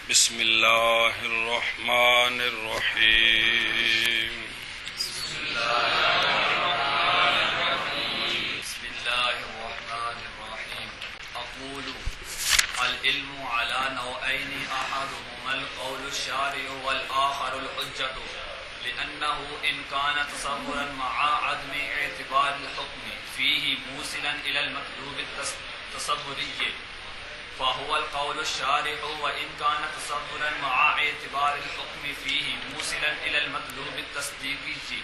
بسم اللہ الرحمن الرحیم بسم اللہ الرحمن الرحیم اقول العلم على نوعين احدهما القول الشارع والآخر الحجة لأنه إن كان تصورا مع عدم اعتبار الحكم فيه موصلا إلى المطلوب التصوري فهو القول الشارع وإن كان تصورا مع اعتبار الحكم فيه موصلا إلى المطلوب التصديقي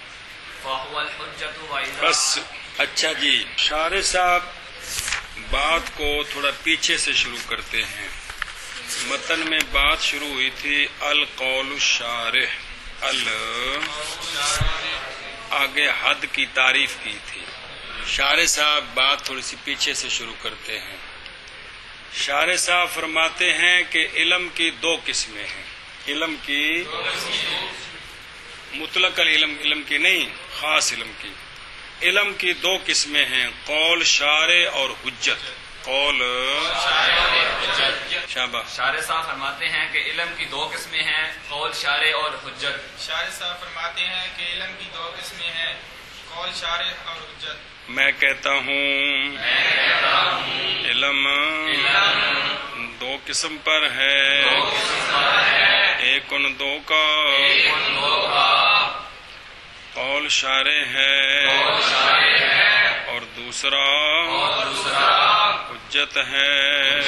فهو الحجة وإذا بس اچھا جی، شارح صاحب بات کو تھوڑا پیچھے سے شروع کرتے ہیں۔ متن میں بات شروع ہوئی تھی القول الشارح، آگے حد کی تعریف کی تھی۔ شارح صاحب بات تھوڑی سی پیچھے سے شروع کرتے ہیں۔ شارح صاحب فرماتے ہیں کہ علم کی دو قسمیں ہیں۔ علم کی مطلق العلم، علم کی نہیں، خاص علم کی۔ علم کی دو قسمیں ہیں، قول شارع اور حجت۔ قول شاباش۔ شارح صاحب فرماتے ہیں کہ علم کی دو قسمیں ہیں، قول شارع اور حجت۔ شارح صاحب فرماتے ہیں کہ علم کی دو قسمیں ہیں، قول شارع اور حجت۔ میں کہتا ہوں علم دو قسم پر ہے، ایک ان دو کا قول شارع ہے اور دوسرا حجت ہے۔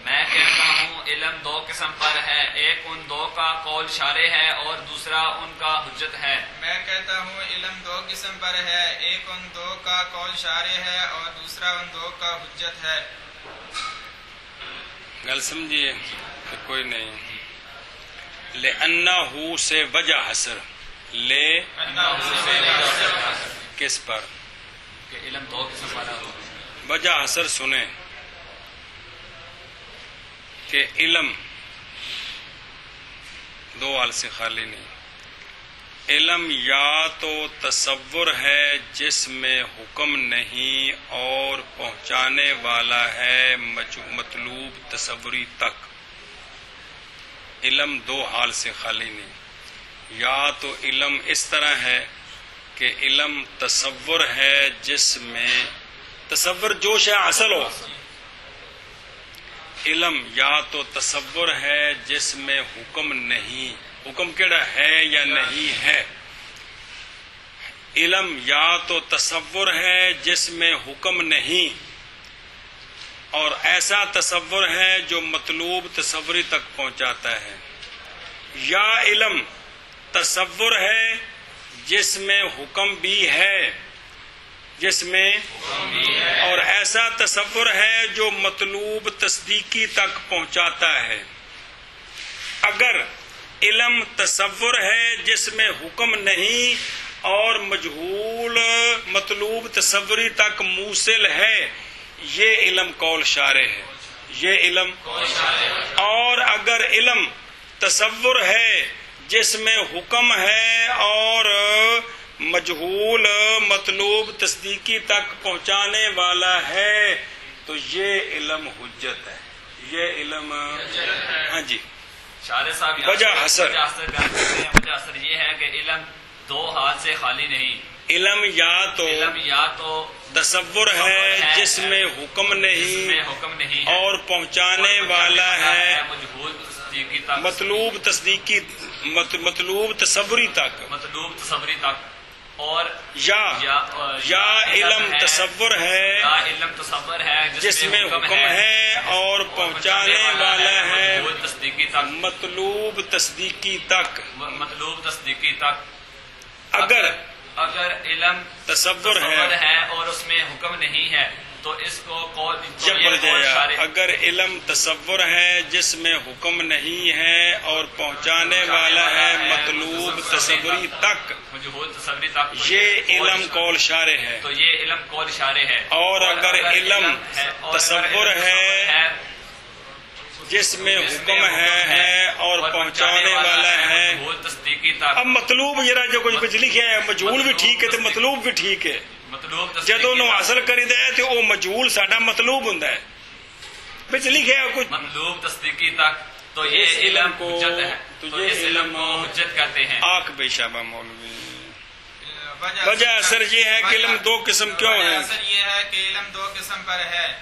میں کہتا ہوں علم دو قسم پر ہے، ایک ان دو کا قول شارع ہے اور دوسرا ان کا حجت ہے۔ میں کہتا ہوں علم دو قسم پر ہے، ایک ان دو کا قول شارع ہے اور دوسرا ان دو کا حجت ہے۔ گل سمجھیے کہ کوئی نہیں۔ لِأَنَّهُ سے وجہ حسر، لے کس پر؟ کہ علم دو قسم پر ہے۔ وجہ حسر سنیں کہ علم دو حال سے خالی نہیں۔ علم یا تو تصور ہے جس میں حکم نہیں اور پہنچانے والا ہے مطلوب تصوری تک۔ علم دو حال سے خالی نہیں۔ یا تو علم اس طرح ہے کہ علم تصور ہے جس میں تصور جو شے اصل ہو۔ علم یا تو تصور ہے جس میں حکم نہیں، حکم کیڑا ہے یا نہیں ہے۔ علم یا تو تصور ہے جس میں حکم نہیں اور ایسا تصور ہے جو مطلوب تصوری تک پہنچاتا ہے، یا علم تصور ہے جس میں حکم بھی ہے، جس میں اور ایسا تصور ہے جو مطلوب تصدیقی تک پہنچاتا ہے۔ اگر علم تصور ہے جس میں حکم نہیں اور مجہول مطلوب تصوری تک موصل ہے، یہ علم قول شارع ہے، یہ علم۔ اور اگر علم تصور ہے جس میں حکم ہے اور مجہول مطلوب تصدیقی تک پہنچانے والا ہے تو یہ علم حجت ہے، یہ علم ہاں جی۔ شارح صاحب وجہ حسر وجہ حسر یہ ہے کہ علم دو حال سے خالی نہیں۔ علم یا تو تصور ہے جس میں حکم نہیں اور پہنچانے والا ہے مجہول تصدیقی تک، مطلوب تصوری تک، اور یا علم تصور ہے جس میں حکم ہے اور پہنچانے والا ہے مطلوب تصدیقی تک۔ اگر علم تصور ہے اور اس میں حکم نہیں ہے تو اس کو اگر علم تصور ہے جس میں حکم نہیں ہے اور پہنچانے والا ہے مطلوب تصوری تک، یہ علم قول شارع ہے۔ تو یہ علم قول شارع ہے۔ اور اگر علم تصور ہے جس میں حکم ہے اور پہنچانے والا ہے، اب مطلوب جو کچھ لکھا ہے مجہول بھی ٹھیک ہے تو مطلوب بھی ٹھیک ہے۔ جدوں نو حاصل کری دے تو وہ مجہول ساڈا مطلوب ہوندا ہے، بچ لکھے ہیں کچھ مطلوب تصدیقی تک تو اس یہ علم علم کو- حجت ہے، تو تو یہ اس علم علم- کو حجت کہتے ہیں۔ آنکھ بے شابہ مولوی، وجہ اثر یہ ہے کہ علم دو قسم کیوں وجہ ہے؟ اثر یہ ہے کہ علم دو قسم پر ہے۔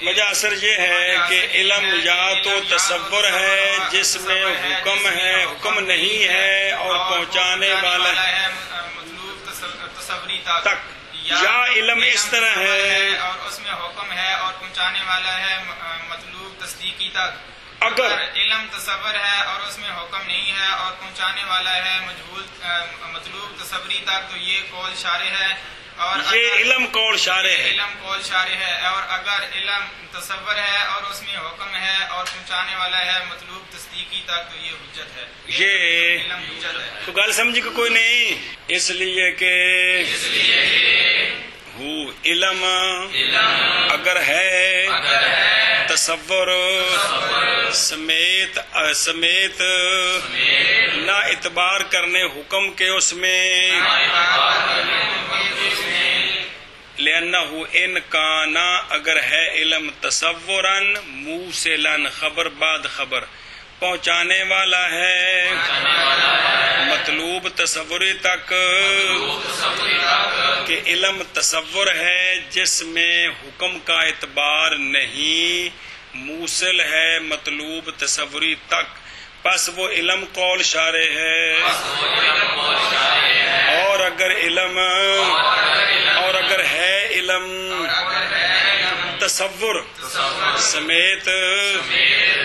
وجہ اثر یہ ہے کہ علم یا تو تصور ہے جس میں حکم ہے، حکم نہیں ہے اور پہنچانے والا ہے مطلوب تصوری تک، یا علم اس طرح ہے اور اس میں حکم ہے اور پہنچانے والا ہے مطلوب تصدیقی تک۔ اگر علم تصور ہے اور اس میں حکم نہیں ہے اور پہنچانے والا ہے مطلوب تصوری تک، تو یہ قول شارع ہے۔ اور یہ علم قول شارع ہے، علم قول شارع ہے، اور اگر علم تصور ہے اور اس میں حکم ہے اور پہنچانے والا ہے مطلوب تصدیقی تک، تو یہ حجت ہے، یہ علم حجت ہے۔ تو گل سمجھی کہ کوئی نہیں، اس لیے کہ ہو علم اگر ہے تصور سمیت نہ اعتبار کرنے حکم کے اس میں، لأنہ ان کانا اگر ہے علم تصوراً موصلاً خبر بعد خبر پہنچانے والا ہے مطلوب تصوری تک، کہ علم تصور ہے جس میں حکم کا اعتبار نہیں، موصل ہے مطلوب تصوری تک، پس وہ علم قول شارع ہے۔ اور اگر ہے علم تصور سمیت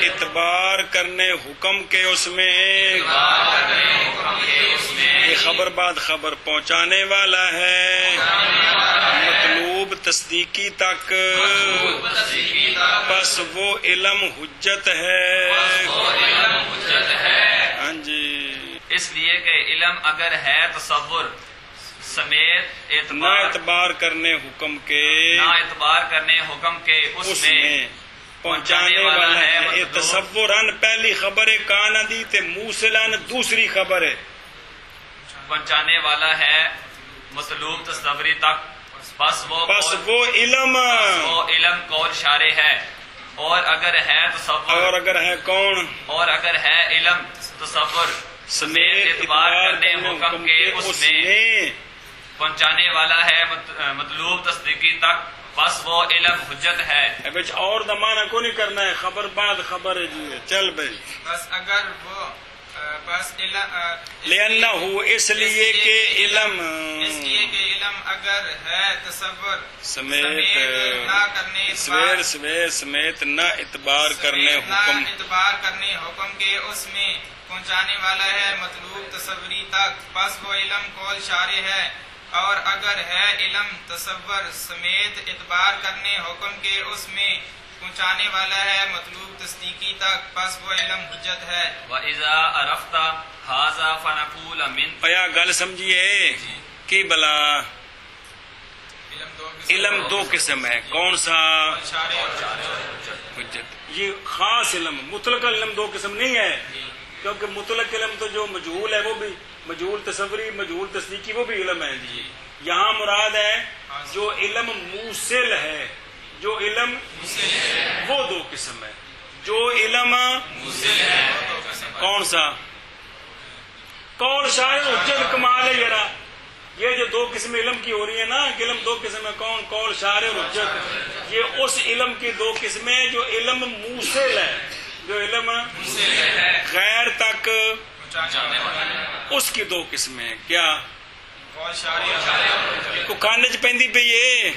اعتبار کرنے حکم کے اس میں، یہ خبر بعد خبر پہنچانے والا ہے مطلوب تصدیقی تک، بس وہ علم حجت ہے۔ ہاں جی، اس لیے کہ علم اگر ہے تصور سمیت نہ اعتبار کرنے حکم کے نہ اعتبار کرنے حکم کے اس میں پہنچانے والا ہے، یہ تصوراً پہلی خبر ہے کانا دی تے موصلاً دوسری خبر ہے، پہنچانے والا ہے مطلوب تصوری تک، بس وہ علم وہ علم قول شارع ہے۔ اور اگر ہے تصور اور اگر ہے کون اور اگر ہے علم تصور سمیت اعتبار کرنے حکم کے اس میں پہنچانے والا ہے مطلوب تصدیقی تک، بس وہ علم حجت ہے۔ بچ اور دمانہ کو نہیں کرنا ہے، خبر بعد خبر ہے جی، چل بھائی۔ بس اگر وہ بس لأنہ اس لیے کہ علم اس لیے کہ علم اگر ہے تصور سمیت نہ کرنے سمیت نہ اعتبار کرنے حکم، نہ اعتبار کرنے حکم کے اس میں پہنچانے والا ہے مطلوب تصوری تک، بس وہ علم قول شارع ہے۔ اور اگر ہے علم تصور سمیت اعتبار کرنے حکم کے اس میں پہنچانے والا ہے مطلوب تصدیقی تک، بس وہ علم حجت ہے۔ وَإِذَا عَرَفْتَ هَذَا فَنَقُولَ مِنْ ایا گل سمجھیے کہ بلا علم دو قسم ہے، کون سا؟ حجت۔ یہ خاص علم، مطلق علم دو قسم نہیں ہے، کیونکہ مطلق علم تو جو مجہول ہے وہ بھی مجہول تصوری، مجہول تصدیقی وہ بھی علم ہے جی۔ یہاں مراد ہے جو علم موصل ہے، جو علم وہ دو قسم ہے، جو علم کون سا؟ قول شارع حجت کمال ہے یارا، یہ جو دو قسم علم کی ہو رہی ہے نا، کہ علم دو قسم ہے، کون؟ قول شارع اور حجت، یہ اس علم کی دو قسمیں جو علم موصل ہے، جو علم غیر تک اس کی دو قسمیں کیا کو کانج پہندی پہ یہ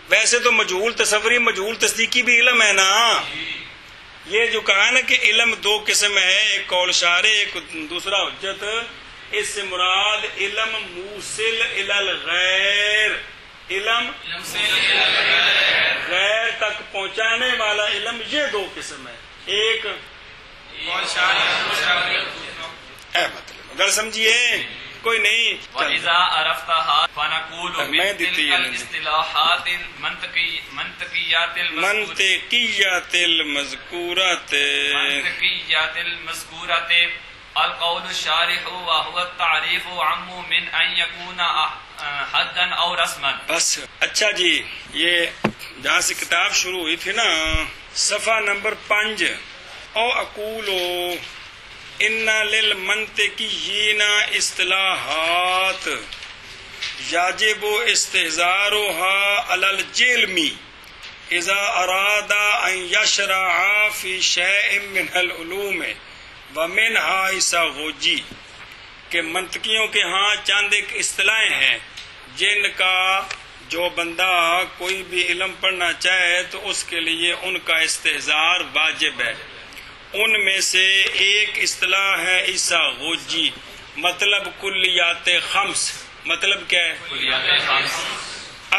ویسے تو مجہول تصوری مجہول تصدیقی بھی علم ہے نا، یہ جو کہا نا کہ علم دو قسم ہے، ایک قول شارع ایک دوسرا حجت، اس سے مراد علم موصل الی الغیر، علم غیر تک پہنچانے والا علم، یہ دو قسم ہے، ایک مطلب اگر سمجھیے کوئی نہیں۔ وَإِذَا عَرَفْتَهَا فَنَقُولُ میں مِنْ دیتی تِلْكَ ہے الْإِصْطِلَاحَاتِ منطقیات المذکورۃ القول الشارح وهو التعریف عم من ان يكون حدا او رسما۔ بس اچھا جی، یہ جہاں سے کتاب شروع ہوئی تھی نا صفحہ نمبر 5 او اقولو ان للمنطقیین اصطلاحات یجب استحضارها علی الجلم اذا اراد ان یشرع فی شیء من العلوم ومنها اساغوجی کہ منطقیوں کے ہاں چند ایک اصطلاحیں ہیں جن کا جو بندہ کوئی بھی علم پڑھنا چاہے تو اس کے لیے ان کا استحضار واجب ہے. ان میں سے ایک اصطلاح ہے اساغوجی، مطلب کلیات خمس. مطلب کیا ہے؟ کلیات خمس.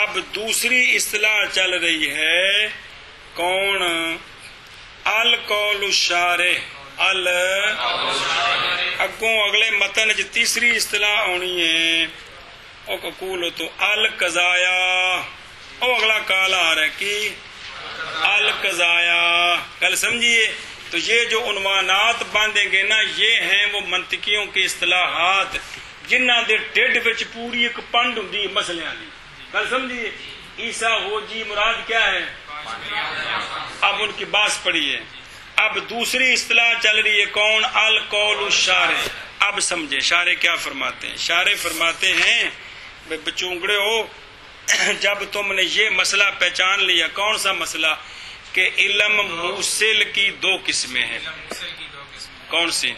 اب دوسری اصطلاح چل رہی ہے کون؟ القول الشارح. اگوں اگلے متن چ تیسری اصطلاح ہونی ہے او قول تو القضایا. او اگلا کالا آ رہا ہے کہ القضایا. کل سمجھیے تو یہ جو عنوانات باندھیں گے نا یہ ہیں وہ منطقیوں کی اصطلاحات جنہ دے ڈیڈ وچ پوری ایک پنڈ ہوندی مسئلیاں دی. کل سمجھیے اساغوجی مراد کیا ہے؟ اب ان کی باس پڑھیے. اب دوسری اصطلاح چل رہی ہے کون؟ القول الشارح. اب سمجھے شارح کیا فرماتے ہیں. شارح فرماتے ہیں بچونگڑے ہو جب تم نے یہ مسئلہ پہچان لیا. کون سا مسئلہ؟ کہ علم موصل کی 2 قسمیں ہیں. کون سی؟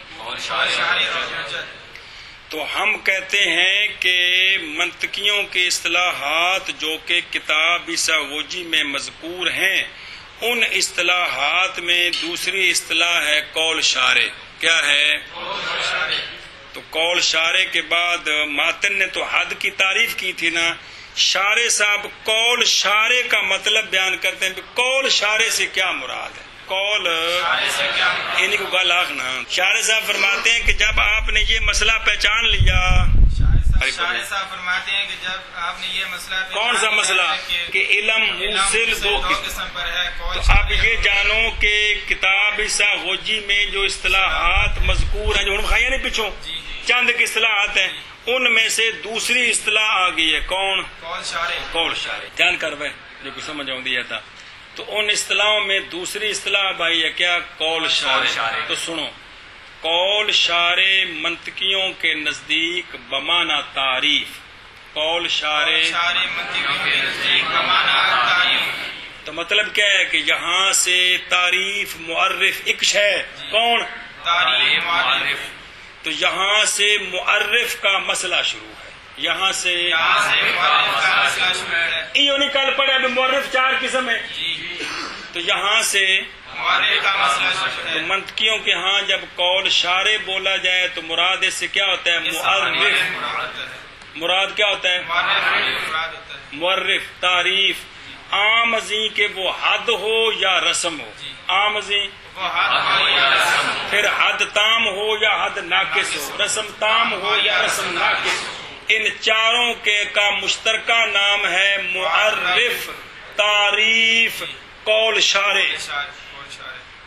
تو ہم کہتے ہیں کہ منطقیوں کے اصطلاحات جو کہ کتاب اساغوجی میں مذکور ہیں ان اصطلاحات میں دوسری اصطلاح ہے قول شارح. کیا ہے؟ تو قول شارح کے بعد ماتن نے تو حد کی تعریف کی تھی نا. شارح صاحب قول شارح کا مطلب بیان کرتے ہیں. قول شارح سے کیا مراد ہے؟ قول انہی کو گل آخنا. شارح صاحب فرماتے ہیں کہ جب آپ نے یہ مسئلہ پہچان لیا. شارح صاحب فرماتے ہیں کہ جب آپ نے یہ مسئلہ کون سا مسئلہ؟ کہ علم موصل 2 قسم پر ہے. تو اب یہ جانو کہ کتاب اساغوجی میں جو اصطلاحات مذکور ہیں جو ہم کھائیں نہیں پیچھوں چند ایک اصطلاحات ہیں ان میں سے دوسری اصطلاح آ گئی ہے کون؟ قول شارح. دھیان کر بھائی جو کچھ سمجھ آؤں دیا تھا. تو ان اصطلاحوں میں دوسری اصطلاح بھائی ہے کیا؟ قول شارح. تو سنو قول شارح منطقیوں کے نزدیک بمعنی تعریف. قول شارح تو مطلب کیا ہے کہ یہاں سے تعریف معرف ایک شے. کون؟ تعریف معرف. تو یہاں سے معرف کا مسئلہ شروع ہے. یہاں سے یہ نہیں کل پڑھے ابھی معرف 4 قسم ہے. تو یہاں سے تو منطقیوں کے ہاں جب قول شارح بولا جائے تو مراد اس سے کیا ہوتا ہے؟ معرف. مراد کیا ہوتا ہے؟ معرف. تعریف عام ازیں کہ وہ حد ہو یا رسم ہو. عام ازیں پھر حد تام ہو یا حد ناقص ہو. رسم تام ہو یا رسم ناقص. ان چاروں کے کا مشترکہ نام ہے معرف. تعریف قول شارح.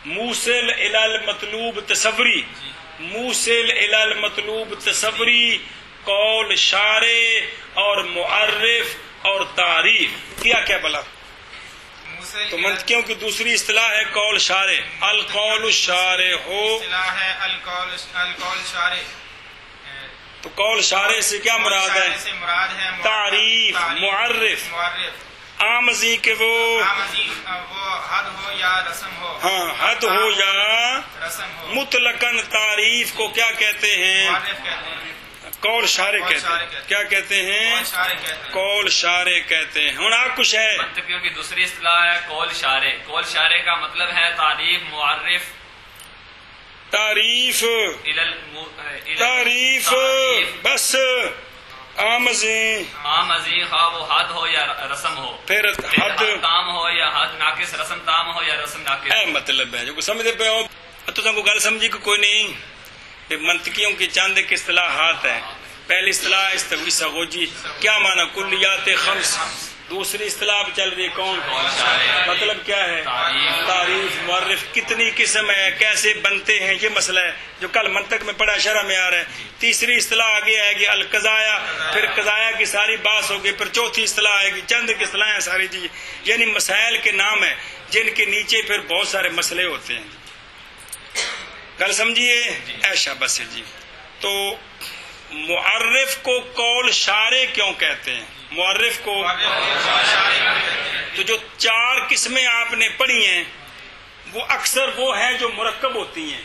موصل الی المطلوب تصوری. موصل الی المطلوب تصوری قول شارح اور معرف اور تعریف. کیا کیا بلا؟ تو منطقیوں کی دوسری اصطلاح ہے قول شارح. القول الشارح ہو القول شارح. تو قول شارح سے کیا مراد ہے؟ تعریف معرف. عام ازیں کہ وہ حد ہو یا رسم ہو. ہاں حد ہو یا رسم ہو. مطلقاً تعریف کو کیا کہتے ہیں؟ قول شارح کہتے ہیں. کیا کہتے ہیں؟ قول شارح کہتے ہیں. ہوں آپ کچھ ہے منطقیوں کی دوسری اصطلاح ہے قول شارح. قول شارح کا مطلب ہے تعریف معرف. تعریف تعریف بس. عام ازیں خواہ وہ حد ہو یا رسم ہو. پھر حد تام ہو یا حد ناقص. رسم تام ہو یا رسم ناقص. اے مطلب ہے جو سمجھتے پہ ہو تو تم کو گل سمجھی کہ کوئی نہیں. منطقیوں کی چند ایک اصطلاحات ہیں. پہلی اصطلاح اساغوجی. کیا معنی؟ کلیات خمس. دوسری اصطلاح چل رہی ہے کون؟ مطلب کیا ہے؟ تعریف معرف کتنی قسم ہے، کیسے بنتے ہیں، یہ مسئلہ ہے جو کل منطق میں پڑھا، شرح میں آ رہا ہے۔ تیسری اصطلاح آگے آئے گی القضایا، پھر قضایا کی ساری بات ہوگی، پھر چوتھی اصطلاح آئے گی، چند اصطلاحیں ساری چیزیں، یعنی مسائل کے نام ہیں جن کے نیچے پھر بہت سارے مسئلے ہوتے ہیں۔ کل سمجھیے ایشا بس جی۔ تو معرف کو قول شارع کیوں کہتے ہیں؟ معرف کو تو جو چار قسمیں آپ نے پڑھی ہیں وہ اکثر وہ ہیں جو مرکب ہوتی ہیں۔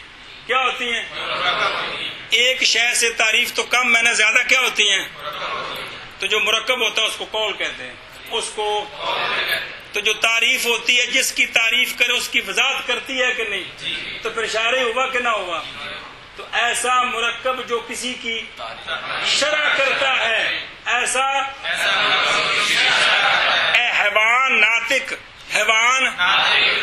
کیا ہوتی ہیں؟ ایک شے سے تعریف تو کم میں نے زیادہ کیا ہوتی ہیں؟ تو جو مرکب ہوتا ہے اس کو قول کہتے ہیں، اس کو۔ تو جو تعریف ہوتی ہے جس کی تعریف کرے اس کی وضاحت کرتی ہے کہ نہیں؟ تو پھر شارع ہوا کہ نہ ہوا؟ تو ایسا مرکب جو کسی کی شرح کرتا ہے، ایسا حیوان ناطق، حیوان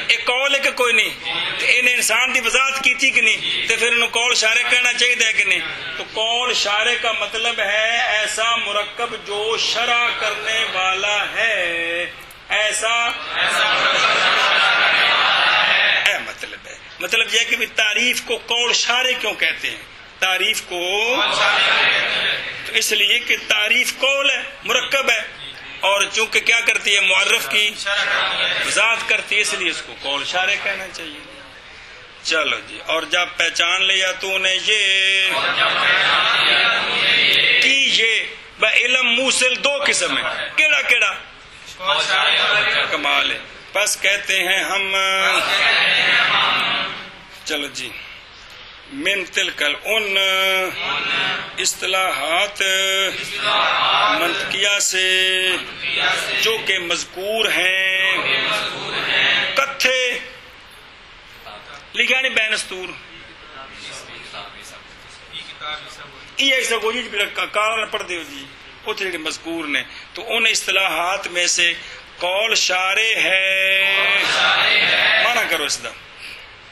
ایک قول ہے کہ کوئی نہیں، تو ان انسان دی وضاحت کی تھی کہ نہیں، تو پھر انہوں قول شارع کہنا چاہیے کہ نہیں؟ تو قول شارع کا مطلب ہے ایسا مرکب جو شرح کرنے والا ہے، ایسا مطلب ہے۔ مطلب یہ کہ تعریف کو قول شارع کیوں کہتے ہیں؟ تعریف کو تو اس لیے کہ تعریف قول ہے، مرکب ہے، اور چونکہ کیا کرتی ہے؟ معرف کی وضاحت کرتی ہے، اس لیے اس کو قول شارع کہنا چاہیے۔ چلو جی، اور جب پہچان لیا تو نے یہ کہ یہ علم موصل دو قسم ہے، کیڑا کیڑا؟ کمال ہے۔ بس کہتے ہیں ہم، چلو جی، من تلکل ان اصطلاحات منطقیہ سے جو کہ مذکور ہیں، کتھے لکھا نہیں بینستور یہ ایسا کوئی کارن پڑھ دیو جی اتنے جڑے مذکور نے، تو ان اصطلاحات میں سے قول شارع ہے، مانا کرو اس دا۔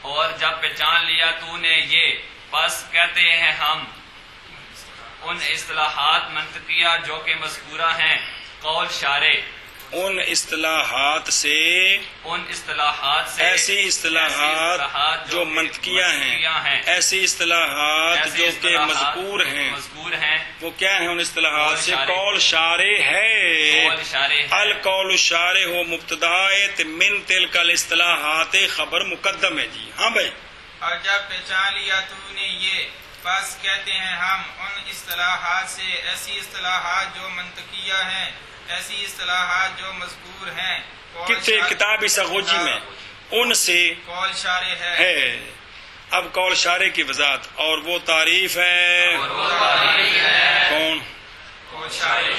اور جب پہچان لیا تو نے یہ، بس کہتے ہیں ہم ان اصطلاحات منطقیہ جو کہ مذکورہ ہیں، قول شارع، ان اصطلاحات سے ایسی اصطلاحات جو منطقیہ ہیں، ایسی اصطلاحات جو کہ مذکور ہیں، وہ کیا ہیں؟ ان اصطلاحات سے قول شارع ہے۔ القول الشارع ہو مبتدائے من تلک الاصطلاحات، خبر مقدم ہے جی۔ ہاں بھائی، اور جب پہچان لیا تو نے یہ، بس کہتے ہیں ہم ان اصطلاحات سے ایسی اصطلاحات جو منطقیہ ہیں، ایسی اصطلاحات جو مذکور ہیں، کتنے کتاب سغوجی میں ان سے قول شارع ہے۔ اب قول شارع کی وضاحت، اور وہ تعریف ہے کون؟ قول شارع۔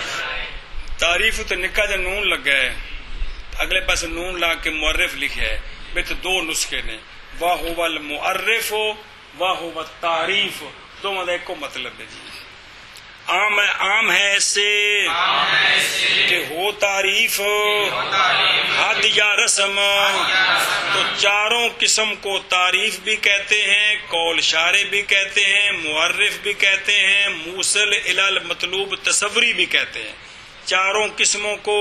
تعریف تو نکا جا نون لگا ہے، اگلے پاس نون لا کے معرف لکھا ہے، بے تو دو نسخے نے، واہ المعرف واہ التعریف، دونوں ایک کو مطلب ہے جی۔ عام ہے اس سے کہ ہو تعریف، حد یا رسم، تو چاروں قسم کو تعریف بھی کہتے ہیں، قول شارع بھی کہتے ہیں، معرف بھی کہتے ہیں، موصل الی المطلوب تصوری بھی کہتے ہیں۔ چاروں قسموں کو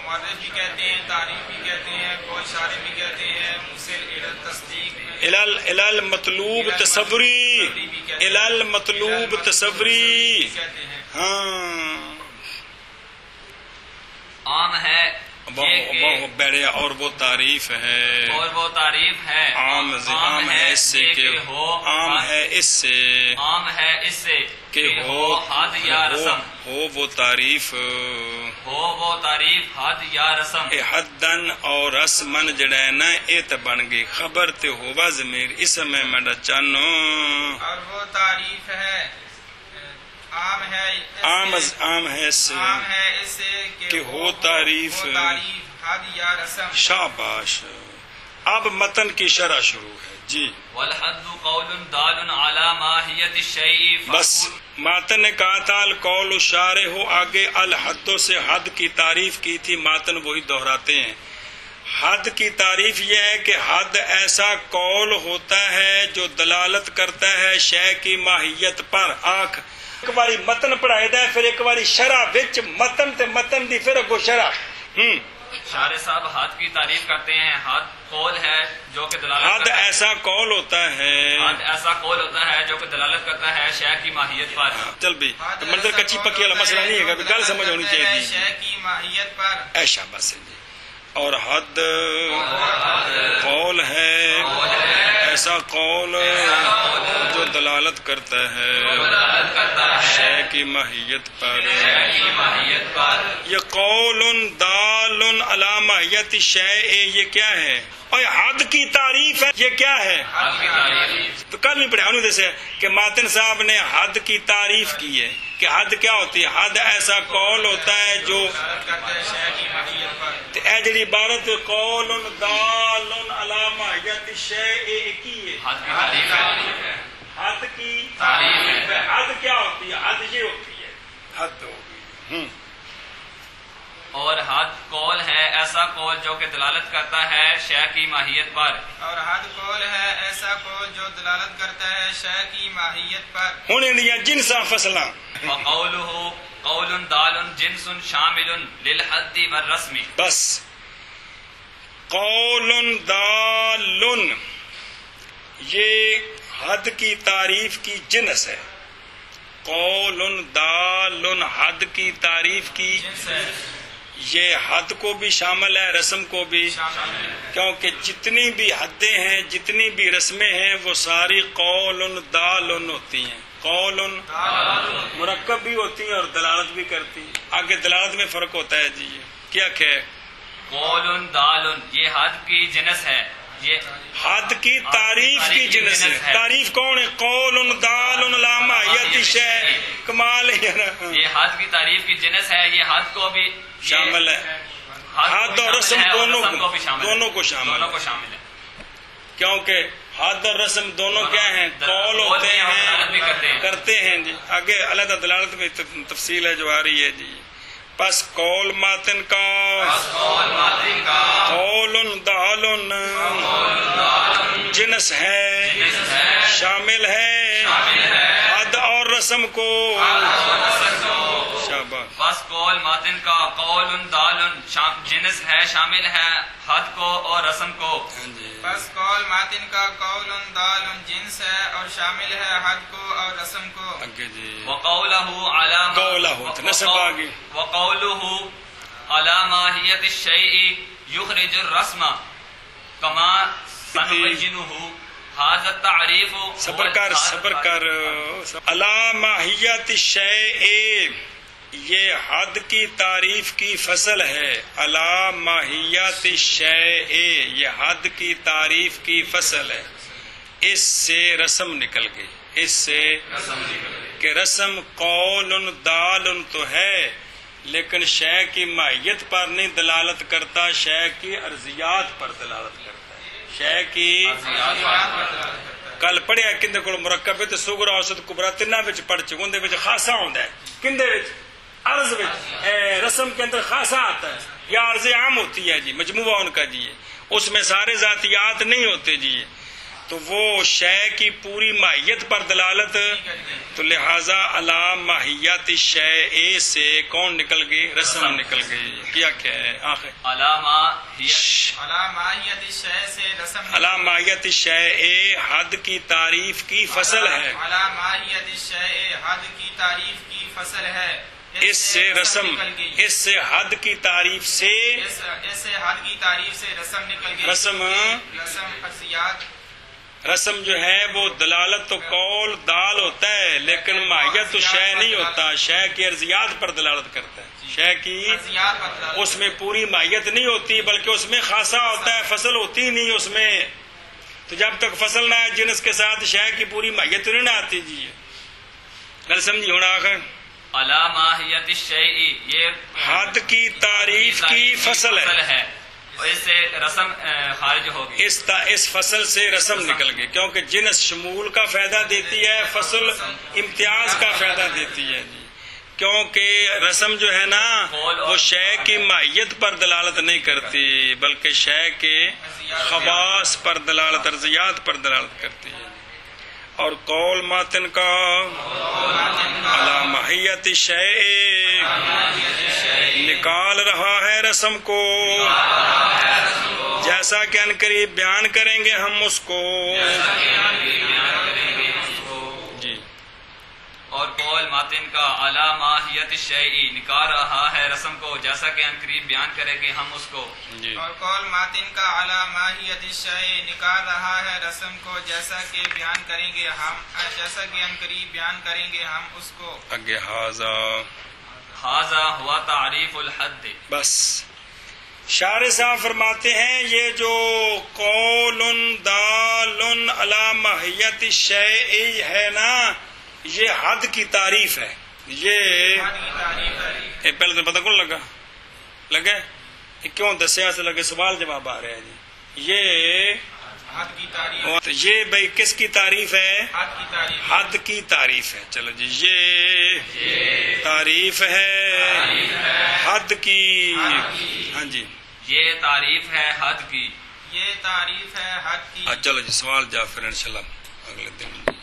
معرف بھی کہتے ہیں، تعریف بھی کہتے ہیں، قول شارع بھی کہتے ہیں، موصل الی التصدیق، الی المطلوب تصوری، الی المطلوب تصوری۔ ہاں، عام ہے وہ بڑے، اور وہ تعریف ہے، اور وہ تعریف ہے، عام ہے اس سے کہ عام ہے اس سے، عام ہے اس سے کہ ہو حد یا رسم، ہو وہ تعریف، ہو وہ تعریف حد یا رسم، حدن اور رسمن جڑا ہے نا اے تے بن گئی خبر تے ہوا ضمیر اس میں مڈا چانو، اور وہ تعریف ہے عام ہے اس سے کہ ہو تعریف حد یا رسم۔ شاباش، اب متن کی شرح شروع ہے جی۔ والحد قول دال على ماہیت الشیء، بس ماتن نے کہا تھا القول الشارع ہو، آگے الحد سے حد کی تعریف کی تھی، ماتن وہی دہراتے ہیں۔ حد کی تعریف یہ ہے کہ حد ایسا قول ہوتا ہے جو دلالت کرتا ہے شے کی ماہیت پر. آنکھ ایک باری متن پڑھائے دا پھر ایک باری شرح وچ متن تے متن دی پھر اگو شرح. شارع صاحب حد کی تعریف کرتے ہیں. حد قول ہے جو کہ دلالت حد ایسا قول ہوتا ہے. حد ایسا قول ہوتا ہے جو کہ دلالت کرتا ہے شے کی ماہیت پر. چل بھی منظر کچی پکی والا مسئلہ نہیں ہے گا، گل سمجھ ہونی چاہیے تھی. شے کی ماہیت پر. ایشا بس ہے جی. اور حد قول ہے ایسا قول جو دلالت کرتا ہے شے کی ماہیت پر. یہ قول دال علی ماہیت شیء، یہ کیا ہے؟ اور حد کی تعریف ہے. یہ کیا ہے؟ تو کل بھی پڑھا جیسے کہ ماتن صاحب نے حد کی تعریف کی ہے کہ حد کیا ہوتی ہے. حد ایسا قول ہوتا ہے جو اے جڑی عبارت قول دال علی ماہیت شیء کی ہے. حد کی تعریف ہے. حد کیا ہوتی ہے؟ حد یہ ہوتی ہے. حد ہوگی. اور حد قول ہے ایسا قول جو کہ دلالت کرتا ہے شے کی ماہیت پر. اور حد قول ہے ایسا قول جو دلالت کرتا ہے شے کی ماہیت پر. ہن اندیاں جنساں فصلاں. وقولہ قول دال جنس شامل للحد والرسم. بس قول دال یہ حد کی تعریف کی جنس ہے. قول دال حد کی تعریف کی یہ حد کو بھی شامل ہے رسم کو بھی، کیونکہ جتنی بھی حدیں ہیں جتنی بھی رسمیں ہیں وہ ساری قول دال ہوتی ہیں. قول مرکب بھی ہوتی ہیں اور دلالت بھی کرتی ہیں. آگے دلالت میں فرق ہوتا ہے جی. کیا کہ قول دال یہ حد کی جنس ہے. یہ حد کی تعریف کی جنس ہے. تعریف کون ہے؟ قول دال علی ماہیت شیء. کمال ہے نا. یہ حد کی تعریف کی جنس ہے. یہ حد کو بھی شامل ہے. حد اور رسم دونوں کو شامل ہے، کیونکہ حد اور رسم دونوں کیا ہیں؟ قول ہوتے ہیں، کرتے ہیں جی. آگے علیحدہ دلالت میں تفصیل ہے جو آ رہی ہے جی. پس قول ماتن کا قول دال جنس ہے، شامل ہے حد اور رسم کو. شاباش. بس قول ماتن کا قول دال جنس ہے، شامل ہے حد کو اور رسم کو. بس قول ماتن کا قول دال جنس ہے اور شامل ہے حد کو اور رسم کو. وقولہ علی نصب آگے. وقولہ علی ماہیت الشیء یخرج الرسم کما سنبینہ. ھذا التعریف صبر کر. علی ماہیت الشیء یہ حد کی تعریف کی فصل ہے. علی ماہیت الشیء یہ حد کی تعریف کی فصل ہے. اس سے رسم نکل گئی. اس سے کہ رسم قول دال تو ہے لیکن شے کی ماہیت پر نہیں دلالت کرتا، شے کی ارضیات پر دلالت کرتا ہے. شے کی کل پڑھیا کندے کول مرکب ہے تے صغرا اوسط کبرا تیناں وچ پڑھ چکے. اون دے وچ خاصا ہوندا ہے. کندے وچ؟ عرض وچ. رسم کے اندر خاصا آتا ہے یا عرض عام ہوتی ہے جی، مجموعہ ان کا جی. اس میں سارے ذاتیات نہیں ہوتے جی. تو وہ شے کی پوری ماہیت پر دلالت، تو لہذا علی ماہیت شیء سے کون نکل گئی؟ رسم نکل گئی. کیا ہے آخر علی ماہیت شیء سے رسم. علی ماہیت شیء حد کی تعریف کی فصل ہے. علی ماہیت شیء حد کی تعریف کی فصل ہے. اس سے رسم، اس سے حد کی تعریف سے، اس سے حد کی تعریف سے رسم نکل گئی. رسم ارضیات. رسم جو ہے وہ دلالت تو قول دال ہوتا ہے لیکن ماہیت تو شے نہیں ہوتا. شے کی ارضیات پر دلالت کرتا ہے. شے کی اس میں پوری ماہیت نہیں ہوتی بلکہ اس میں خاصا ہوتا ہے، فصل ہوتی نہیں اس میں. تو جب تک فصل نہ ہے جنس کے ساتھ شے کی پوری ماہیت نہیں آتی جی. گل سمجھی ہونا آخر. علی ماہیت الشیء یہ حد کی تعریف کی فصل ہے. اس سے رسم خارج ہوگی. اس فصل سے رسم نکل گئی کیونکہ جنس شمول کا فائدہ دیتی ہے، فصل امتیاز کا فائدہ دیتی ہے جی. کیونکہ رسم جو ہے نا وہ شے کی ماہیت پر دلالت نہیں کرتی بلکہ شے کے خواص پر دلالت، ارضیات پر دلالت کرتی ہے. اور قول ماتن کا علی ماہیت شے نکال رہا ہے رسم کو، جیسا کہ عنقریب بیان کریں گے ہم اس کو. جی. اور قول ماتن کا اعلی ماہیت شیئی نکال رہا ہے رسم کو، جیسا کہ عنقریب بیان کریں گے ہم اس کو. جی. اور قول ماتن کا اعلی ماہیت شیء نکال رہا ہے رسم کو، جیسا کہ بیان کریں گے ہم، جیسا کہ عنقریب بیان کریں گے ہم اس کو. اگے ھذا ہوا تعریف الحد. بس شارح صاحب فرماتے ہیں یہ جو قول دال علی ماہیت شیء ہے نا، یہ حد کی تعریف ہے. یہ پہلے تو پتہ کون لگا کیوں دسیا سے لگے سوال جواب آ رہے ہیں جی. یہ حد کی تعریف، یہ بھائی کس کی تعریف ہے؟ حد کی تعریف. حد کی تعریف ہے. چلو جی یہ تعریف ہے حد کی. ہاں جی یہ تعریف ہے حد کی. یہ تعریف ہے حد کی. چلو جی سوال جا پھر انشاءاللہ اگلے دن.